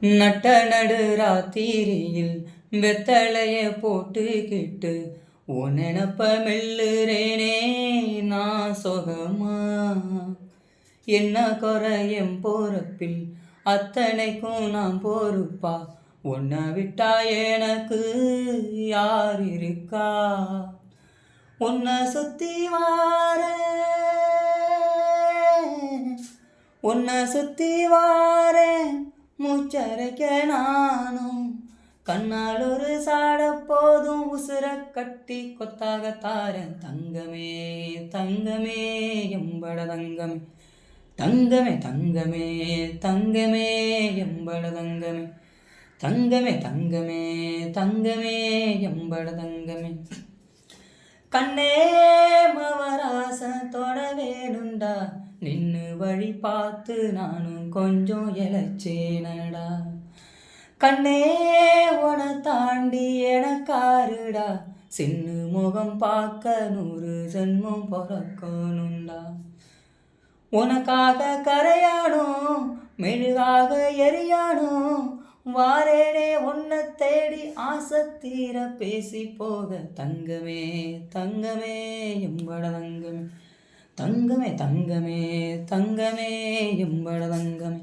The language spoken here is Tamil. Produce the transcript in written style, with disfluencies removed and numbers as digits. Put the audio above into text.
நட்ட நடு ராத்திரியில் வெத்தலைய போட்டுக்கிட்டு உன் நினப்ப மெல்லுறேனே நான் சொகமா. என்ன குறையும் போறப்பில் அத்தனைக்கும் நான் பொறுப்பா. உன்னை விட்டா எனக்கு யார் இருக்கா. உன்னை சுத்தி வாரேன் மூச்சரைக்க நானும். கண்ணால் ஒரு சாட போதும் உசுர கட்டி கொத்தாக தாரன். தங்கமே தங்கமே எம்பட தங்கமே, தங்கமே தங்கமே தங்கமே எம்பட தங்கமே, தங்கமே தங்கமே தங்கமே எம்பட தங்கமே. கண்ணே மவராசத்தோட வேணுண்டா, நின்னு வழி பார்த்து நானும் கொஞ்சம் இழைச்சேனடா. கண்ணே உன தாண்டி எனக்காருடா, சின்ன முகம் பார்க்க 100 ஜென்மம் பிறக்கணுண்டா. உனக்காக கரையானும் மெழுகாக எரியானும், வாரேனே உன்னை தேடி ஆசத்தீர பேசி போக. தங்கமே தங்கமே எம்பட தங்கமே, தங்கமே தங்கமே தங்கமே எம்பட தங்கமே.